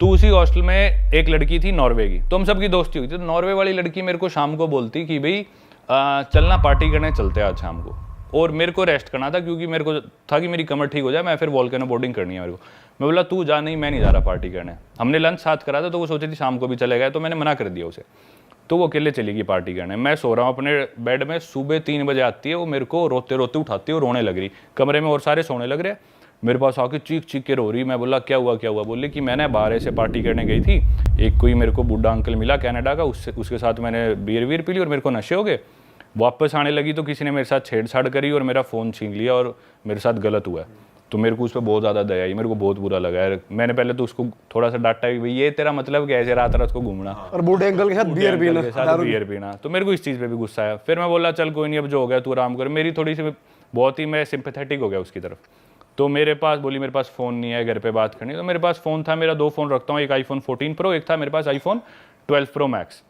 तो उसी हॉस्टल में एक लड़की थी नॉर्वे की, तो हम सबकी दोस्ती हुई थी। तो नॉर्वे वाली लड़की मेरे को शाम को बोलती कि भाई चलना पार्टी करने चलते हैं आज शाम को। और मेरे को रेस्ट करना था क्योंकि मेरे को था कि मेरी कमर ठीक हो जाए, मैं फिर वॉल्केनो बोर्डिंग करनी है मेरे को। मैं बोला तू जा, नहीं मैं नहीं जा रहा पार्टी करने। हमने लंच साथ करा था तो वो सोची थी शाम को भी चले गए, तो मैंने मना कर दिया उसे। तो वो अकेले चली गई पार्टी करने। मैं सो रहा हूँ अपने बेड में, सुबह 3 बजे आती है वो, मेरे को रोते रोते उठाती है और रोने लग रही। कमरे में और सारे सोने लग रहे, मेरे पास आके चीख चीख के रो रही। मैं बोला क्या हुआ क्या हुआ? बोली कि मैंने बाहर ऐसे पार्टी करने गई थी, एक कोई मेरे को बूढ़ा अंकल मिला कनाडा का, उसके साथ मैंने बियर वीर पी ली और मेरे को नशे हो गए। वापस आने लगी तो किसी ने मेरे साथ छेड़छाड़ करी और मेरा फ़ोन छीन लिया और मेरे साथ गलत हुआ है। तो मेरे को उस पर बहुत ज़्यादा दया आई, मेरे को बहुत बुरा लगा यार। मैंने पहले तो उसको थोड़ा सा डांटा कि भाई ये तेरा मतलब क्या है रात रात को घूमना और बूढ़े अंकल के साथ बियर पीना। तो मेरे को इस चीज़ पे भी गुस्सा आया। फिर मैं बोला चल कोई नहीं, अब जो हो गया तू आराम कर। मेरी थोड़ी सी बहुत ही मैं सिंपैथेटिक हो गया उसकी तरफ। तो मेरे पास बोली मेरे पास फ़ोन नहीं है घर पे बात करनी। तो मेरे पास फ़ोन था, मेरा 2 फ़ोन रखता हूँ, एक iPhone 14 Pro, एक था मेरे पास iPhone 12 Pro Max।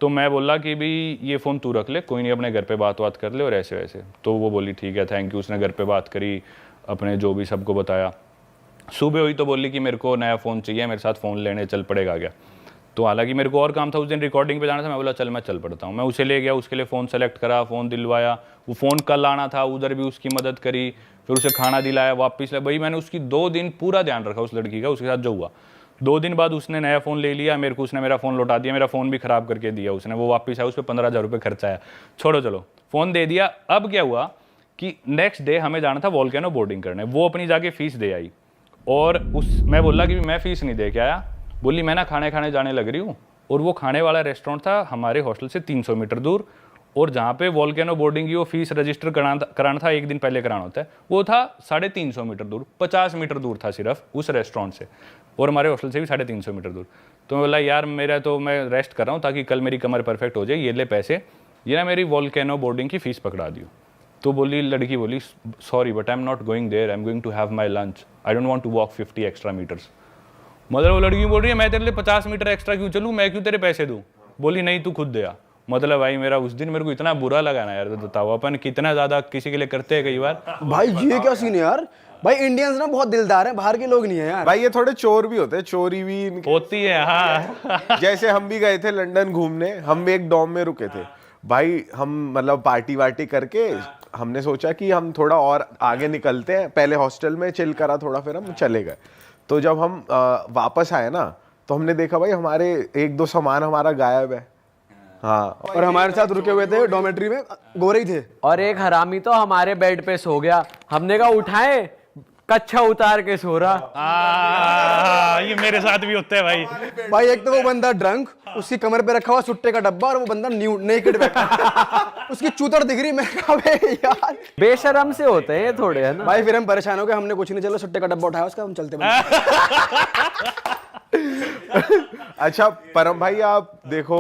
तो मैं बोला कि भाई ये फ़ोन तू रख ले, कोई नहीं अपने घर पे बात कर ले और ऐसे वैसे। तो वो बोली ठीक है थैंक यू। उसने घर पे बात करी, अपने जो भी सबको बताया। सुबह हुई तो बोली कि मेरे को नया फ़ोन चाहिए, मेरे साथ फ़ोन लेने चल पड़ेगा क्या? तो हालांकि मेरे को और काम था, उस दिन रिकॉर्डिंग पे जाना था। मैं बोला चल मैं चल पड़ता हूँ। मैं उसे ले गया, उसके लिए फ़ोन सेलेक्ट करा, फ़ोन दिलवाया। वो फ़ोन कल आना था, उधर भी उसकी मदद करी, फिर उसे खाना दिलाया, वापस ले। भाई मैंने उसकी 2 दिन पूरा ध्यान रखा उस लड़की का, उसके साथ जो हुआ। 2 दिन बाद उसने नया फ़ोन ले लिया मेरे को, उसने मेरा फ़ोन लौटा दिया, मेरा फ़ोन भी ख़राब करके दिया उसने। वो वापस आया, उस पर 15,000 रुपये खर्चा आया। छोड़ो चलो, फ़ोन दे दिया। अब क्या हुआ कि नेक्स्ट डे हमें जाना था वॉल्केनो बोर्डिंग करने। वो अपनी जाके फ़ीस दे आई और मैं बोला कि मैं फ़ीस नहीं दे के आया। बोली मैं ना खाने जाने लग रही हूँ। और वो खाने वाला रेस्टोरेंट था हमारे हॉस्टल से 300 मीटर दूर, और जहाँ पे वॉल्केनो बोर्डिंग की वो फीस रजिस्टर कराना था, एक दिन पहले कराना होता है, वो था 350 मीटर दूर, 50 मीटर दूर था सिर्फ उस रेस्टोरेंट से, और हमारे हॉस्टल से भी 350 मीटर दूर। तो मैं बोला यार मेरा तो मैं रेस्ट कर रहा हूँ ताकि कल मेरी कमर परफेक्ट हो जाए, ये ले पैसे, ये ना मेरी वॉल्केनो बोर्डिंग की फ़ीस पकड़ा दियो। तो बोली लड़की बोली sorry but I am not going there, I am going to have my lunch, I don't want to walk 50 extra metres. मतलब वो लड़की बोल रही है मैं तेरे लिए 50 मीटर एक्स्ट्रा क्यों चलूँ, मैं क्यों तेरे पैसे दूँ? बोली नहीं तू खुद दे। मतलब भाई मेरा उस दिन मेरे को इतना बुरा लगा ना यार। तो बताओ अपन कितना ज़्यादा किसी के लिए करते हैं कई बार। भाई ये क्या सीन है यार? भाई इंडियंस ना बहुत दिलदार हैं, बाहर के लोग नहीं है यार। भाई ये थोड़े चोर भी होते हैं, चोरी भी होती है हाँ। जैसे हम भी गए थे लंदन घूमने, हम भी एक डॉम में रुके थे भाई। हम मतलब पार्टी वार्टी करके हमने सोचा कि हम थोड़ा और आगे निकलते हैं, पहले हॉस्टल में चिल करा थोड़ा, फिर हम चले गए। तो जब हम वापस आए ना तो हमने देखा भाई हमारे 1-2 सामान हमारा गायब है। हाँ, और हमारे साथ रुके हुए थे डॉर्मेट्री में गोरे ही थे। और एक हरामी तो हमारे बेड पे सो गया, हमने कहा उठाए, कच्छा उतार के सो रहा। ये मेरे साथ भी होता है भाई। भाई एक तो वो बंदा ड्रंक, उसकी कमर पे रखा हुआ सुट्टे का डब्बा, और वो बंदा नेकेड बैठा उसकी चूतर दिख रही। मैं कहा यार बेशरम से होते हैं ये थोड़े, है ना भाई। फिर हम परेशान हो गए, हमने कुछ नहीं, चलो सुट्टे का डब्बा उठाया उसका, हम चलते अच्छा परम भाई आप देखो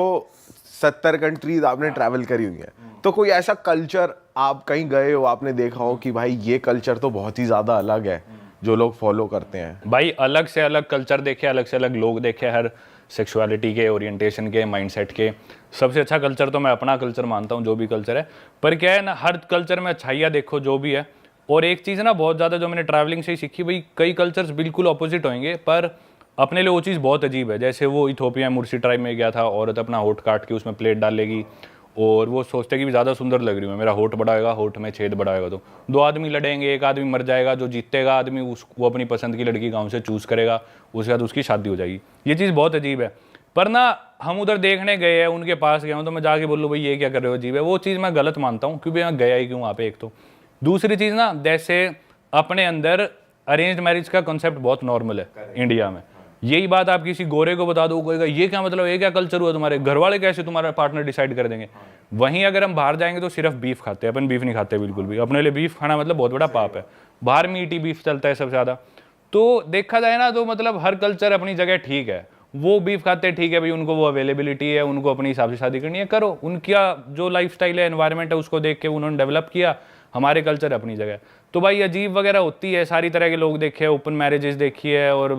70 कंट्रीज आपने ट्रैवल करी हुई है, तो कोई ऐसा कल्चर आप कहीं गए हो, आपने देखा हो कि भाई ये कल्चर तो बहुत ही ज्यादा अलग है जो लोग फॉलो करते हैं? भाई अलग से अलग कल्चर देखे, अलग से अलग लोग देखे, हर सेक्सुअलिटी के, ओरिएंटेशन के, माइंडसेट के। सबसे अच्छा कल्चर तो मैं अपना कल्चर मानता हूँ, जो भी कल्चर है। पर क्या है ना, हर कल्चर में अच्छाइयाँ देखो जो भी है। और एक चीज़ ना बहुत ज़्यादा जो मैंने ट्रैवलिंग से ही सीखी, भाई कई कल्चर्स बिल्कुल अपोजिट होंगे पर अपने लिए वो चीज़ बहुत अजीब है। जैसे वो इथोपिया मुर्सी ट्राइब में गया था, औरत अपना होठ काट के उसमें प्लेट डाल लेगी और वो सोचते कि भी ज़्यादा सुंदर लग रही हूँ, मेरा होठ बड़ा होगा, होठ में छेद बड़ा होगा। तो 2 आदमी लड़ेंगे, एक आदमी मर जाएगा, जो जीतेगा आदमी वो अपनी पसंद की लड़की गाँव से चूज़ करेगा, उसके बाद उसकी शादी हो जाएगी। ये चीज़ बहुत अजीब है। पर ना हम उधर देखने गए हैं, उनके पास गया हूँ, तो मैं जाके बोलूँ भाई ये क्या कर रहे हो, अजीब है। वो चीज़ मैं गलत मानता हूँ क्योंकि मैं गया ही क्यों वहाँ पे। एक तो दूसरी चीज़ ना, जैसे अपने अंदर अरेंज मैरिज का कॉन्सेप्ट बहुत नॉर्मल है इंडिया में। यही बात आप किसी गोरे को बता दो, कहेगा ये क्या मतलब, ये क्या कल्चर हुआ तुम्हारे, घर वाले कैसे तुम्हारा पार्टनर डिसाइड कर देंगे। वहीं अगर हम बाहर जाएंगे तो सिर्फ बीफ खाते हैं, अपन बीफ नहीं खाते बिल्कुल भी। अपने लिए बीफ खाना मतलब बहुत बड़ा पाप है। बाहर मीठी बीफ चलता है सबसे ज़्यादा। तो देखा जाए ना तो मतलब हर कल्चर अपनी जगह ठीक है। वो बीफ खाते हैं ठीक है भाई, उनको वो अवेलेबिलिटी है, उनको अपने हिसाब से शादी करनी है, करो। उनका जो लाइफस्टाइल है, एनवायरनमेंट है, उसको देख के उन्होंने डेवलप किया। हमारे कल्चर अपनी जगह। तो भाई अजीब वगैरह होती है, सारी तरह के लोग देखे, ओपन मैरिजेस देखी है, और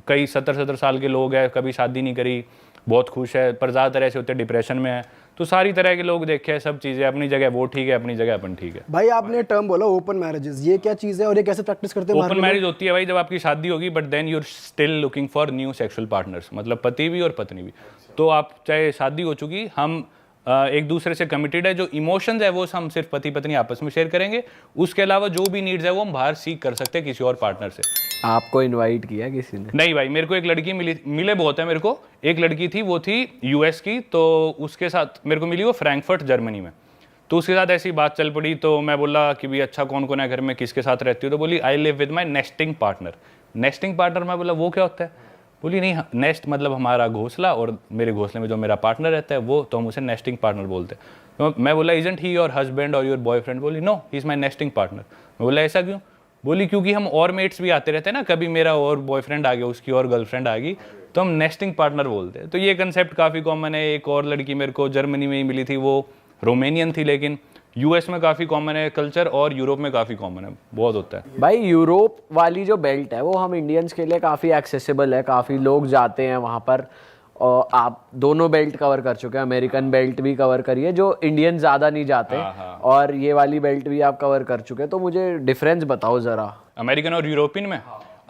कई 70 साल के लोग हैं, कभी शादी नहीं करी, बहुत खुश है, पर ज़्यादातर ऐसे होते हैं डिप्रेशन में है। तो सारी तरह के लोग देखे हैं, सब चीज़ें अपनी जगह वो ठीक है, अपनी जगह अपन ठीक है। भाई आपने टर्म बोला ओपन मैरिजेस, ये क्या चीज़ है और ये कैसे प्रैक्टिस करते हैं? ओपन मैरिज होती है भाई जब आपकी शादी होगी, but then you are still looking for new sexual partners, मतलब पति भी और पत्नी भी। तो आप चाहे शादी हो चुकी, हम एक दूसरे से कमिटेड है, जो इमोशंस है वो हम सिर्फ पति पत्नी आपस में शेयर करेंगे, उसके अलावा जो भी नीड्स है वो हम बाहर सीख कर सकते हैं किसी और पार्टनर से। आपको इनवाइट किया किसी ने? नहीं भाई, मेरे को एक लड़की मिले बहुत है मेरे को। एक लड़की थी, वो थी यूएस की, तो उसके साथ मेरे को मिली वो फ्रैंकफर्ट जर्मनी में। तो उसके साथ ऐसी बात चल पड़ी, तो मैं बोला कि भाई अच्छा कौन कौन है घर में, किसके साथ रहती हो? तो बोली I live with my nesting partner. Nesting partner, मैं बोला वो क्या होता है? बोली नहीं, नेस्ट मतलब हमारा घोंसला, और मेरे घोंसले में जो मेरा पार्टनर रहता है वो, तो हम उसे नेस्टिंग पार्टनर बोलते हैं। तो मैं बोला इजंट ही योर हस्बैंड और योर बॉयफ्रेंड? बोली no, he is my nesting partner. मैं बोला ऐसा क्यों? बोली क्योंकि हम और मेट्स भी आते रहते हैं ना, कभी मेरा और बॉयफ्रेंड आ गया, उसकी और गर्लफ्रेंड आ गई, तो हम नेस्टिंग पार्टनर बोलते हैं। तो ये कंसेप्ट काफ़ी कॉमन है। एक और लड़की मेरे को जर्मनी में ही मिली थी, वो रोमेनियन थी, लेकिन यूएस में काफ़ी कॉमन है कल्चर, और यूरोप में काफ़ी कॉमन है, बहुत होता है। भाई यूरोप वाली जो बेल्ट है वो हम इंडियंस के लिए काफ़ी एक्सेसिबल है, काफ़ी लोग जाते हैं वहाँ पर। और आप दोनों बेल्ट कवर कर चुके हैं, अमेरिकन बेल्ट भी कवर करी है जो इंडियन ज़्यादा नहीं जाते, और ये वाली बेल्ट भी आप कवर कर चुके हैं। तो मुझे डिफरेंस बताओ ज़रा अमेरिकन और यूरोपियन में।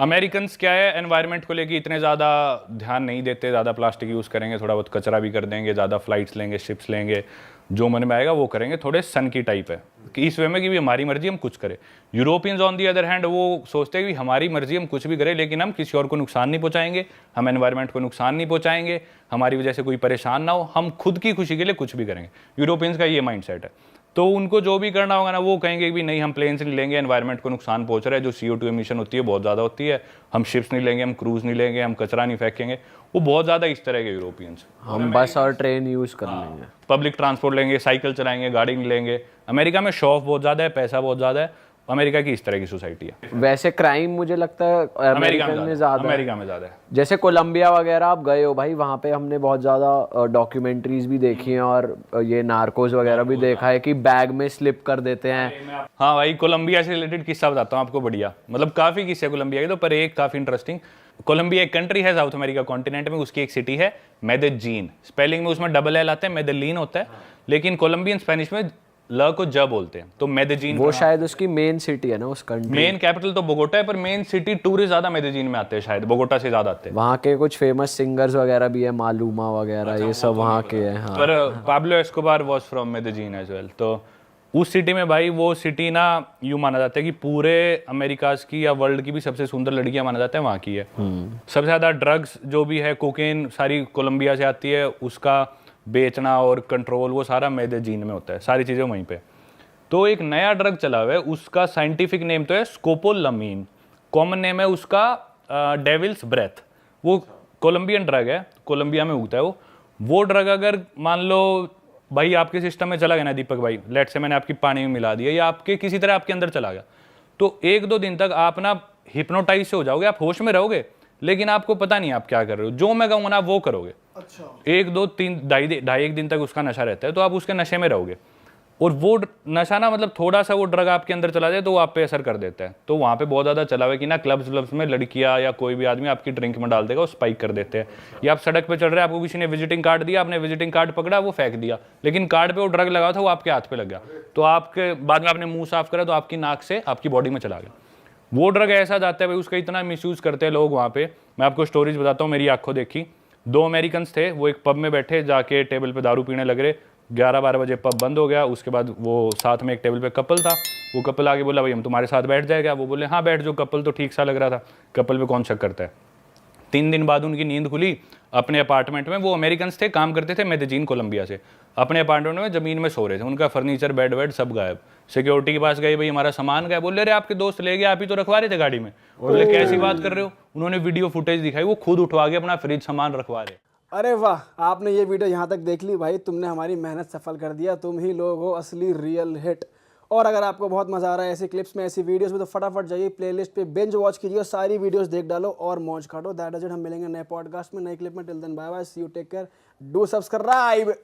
अमेरिकन्स क्या है, एनवायरनमेंट को लेके इतने ज़्यादा ध्यान नहीं देते, ज़्यादा प्लास्टिक यूज़ करेंगे, थोड़ा बहुत कचरा भी कर देंगे, ज़्यादा फ्लाइट्स लेंगे, शिप्स लेंगे, जो मन में आएगा वो करेंगे। थोड़े सन की टाइप है कि इस वे में कि भी हमारी मर्जी हम कुछ करें। Europeans on the other hand वो सोचते हैं कि हमारी मर्जी हम कुछ भी करें, लेकिन हम किसी और को नुकसान नहीं पहुंचाएंगे, हम एनवायरनमेंट को नुकसान नहीं पहुंचाएंगे, हमारी वजह से कोई परेशान ना हो, हम खुद की खुशी के लिए कुछ भी करेंगे। यूरोपियंस का ये माइंडसेट है। तो उनको जो भी करना होगा ना, वो कहेंगे कि नहीं हम प्लेन्स नहीं लेंगे, एनवायरनमेंट को नुकसान पहुंच रहा है, जो CO2 एमिशन होती है बहुत ज़्यादा होती है, हम शिप्स नहीं लेंगे, हम क्रूज नहीं लेंगे, हम कचरा नहीं फेंकेंगे। वो बहुत ज़्यादा इस तरह के यूरोपियंस। हम बस और ट्रेन यूज़ कर लेंगे, पब्लिक ट्रांसपोर्ट लेंगे, साइकिल चलाएंगे, गाड़ी नहीं लेंगे। अमेरिका में शौक बहुत ज़्यादा है, पैसा बहुत ज़्यादा है। अमेरिका की इस तरह की सोसाइटी है। वैसे क्राइम मुझे लगता है अमेरिका में ज़्यादा है। अमेरिका में ज़्यादा है। जैसे कोलंबिया वगैरह आप गए हो भाई, वहाँ पे हमने बहुत ज़्यादा डॉक्यूमेंट्रीज भी देखी हैं, और ये नार्कोस वगैरह भी देखा है कि बैग में स्लिप कर देते हैं। हाँ भाई, कोलंबिया से रिलेटेड किस्सा बताता हूँ आपको, बढ़िया, मतलब काफ़ी किस्से कोलंबिया के, तो पर एक काफ़ी इंटरेस्टिंग। कोलंबिया एक कंट्री है साउथ अमेरिका कॉन्टिनेंट में, उसकी एक सिटी है मेदेजीन। स्पेलिंग में उसमें डबल एल आता है, मेदेलीन होता है, लेकिन कोलंबियन स्पेनिश में ल को ज बोलते हैं, तो मेदेजीन। वो शायद उसकी मेन सिटी है ना उस कंट्री। मेन कैपिटल तो बोगोटा है, पर मेन सिटी टूरिस्ट ज्यादा मेदेजीन में आते हैं, शायद बोगोटा से ज्यादा आते हैं। वहाँ के कुछ फेमस सिंगर्स वगैरह भी है, मालूमा वगैरह, ये सब वहाँ के हैं। हाँ, पर Pablo Escobar was from Medellin as well. तो उस सिटी में भाई, वो सिटी ना यूँ माना जाता है कि पूरे अमेरिकाज की या वर्ल्ड की भी सबसे सुंदर लड़कियां माना जाता है वहाँ की है। सबसे ज़्यादा ड्रग्स जो भी है, कोकेन सारी कोलंबिया से आती है, उसका बेचना और कंट्रोल वो सारा मेदेजीन में होता है, सारी चीज़ें वहीं पे। तो एक नया ड्रग चला हुआ है, उसका साइंटिफिक नेम तो है स्कोपोलामीन, कॉमन नेम है उसका डेविल्स ब्रेथ। वो कोलंबियन ड्रग है, कोलंबिया में उगता है वो ड्रग अगर मान लो भाई आपके सिस्टम में चला गया ना दीपक भाई, लेट से मैंने आपकी पानी में मिला दिया, या आपके किसी तरह आपके अंदर चला गया, तो 1-2 दिन तक आप ना हिप्नोटाइज से हो जाओगे, आप होश में रहोगे, लेकिन आपको पता नहीं आप क्या कर रहे हो, जो मैं कहूँगा ना वो करोगे। अच्छा। 1-2-3 ढाई 1 दिन तक उसका नशा रहता है, तो आप उसके नशे में रहोगे। और वो नशा ना, मतलब थोड़ा सा वो ड्रग आपके अंदर चला जाए तो वो आप पे असर कर देता है। तो वहाँ पे बहुत ज़्यादा चला हुआ है कि ना क्लब्स में लड़कियाँ या कोई भी आदमी आपकी ड्रिंक में डाल देगा, वो स्पाइक कर देते हैं। या आप सड़क पे चल रहे हैं, आपको किसी ने विजिटिंग कार्ड दिया, आपने विजिटिंग कार्ड पकड़ा, वो फेंक दिया, लेकिन कार्ड पे वो ड्रग लगा था, वो आपके हाथ पे लग गया, तो आपके बाद में आपने मुंह साफ करा तो आपकी नाक से आपकी बॉडी में चला गया। वो ड्रग ऐसा जाता है भाई, उसका इतना मिसयूज़ करते हैं लोग वहाँ पे। मैं आपको स्टोरीज बताता हूँ, मेरी आंखों देखी। 2 अमेरिकन्स थे, वो एक पब में बैठे, जाके टेबल पे दारू पीने लग रहे। 11-12 बजे पब बंद हो गया। उसके बाद वो साथ में एक टेबल पे कपल था, वो कपल आगे बोला भाई हम तुम्हारे साथ बैठ जाएगा। वो बोले हाँ बैठ, जो कपल तो ठीक सा लग रहा था, कपल पे कौन शक करता है। 3 दिन बाद उनकी नींद खुली अपने अपार्टमेंट में। वो अमेरिकन्स थे, काम करते थे मेदेजीन कोलंबिया से। अपने अपार्टमेंट में ज़मीन में सो रहे थे, उनका फर्नीचर बेड वेड सब गायब। सिक्योरिटी के पास गए, भाई हमारा सामान गायब। बोले अरे आपके दोस्त ले गए, आप ही तो रखवा रहे थे गाड़ी में। बोले कैसी बात कर रहे हो। उन्होंने वीडियो फुटेज दिखाई, वो खुद उठवा के अपना फ्रिज सामान रखवा रहे। अरे वाह, आपने ये वीडियो यहाँ तक देख ली भाई, तुमने हमारी मेहनत सफल कर दिया। तुम ही लोग हो असली रियल हिट। और अगर आपको बहुत मजा आ रहा है ऐसी क्लिप्स में, ऐसी वीडियोस में, तो फटाफट जाइए प्लेलिस्ट पे, बिंज वॉच कीजिए, सारी वीडियोस देख डालो और मौज काटो। That is it. हम मिलेंगे नए पॉडकास्ट में, नए क्लिप में। Till then bye bye, see you, take care, do subscribe.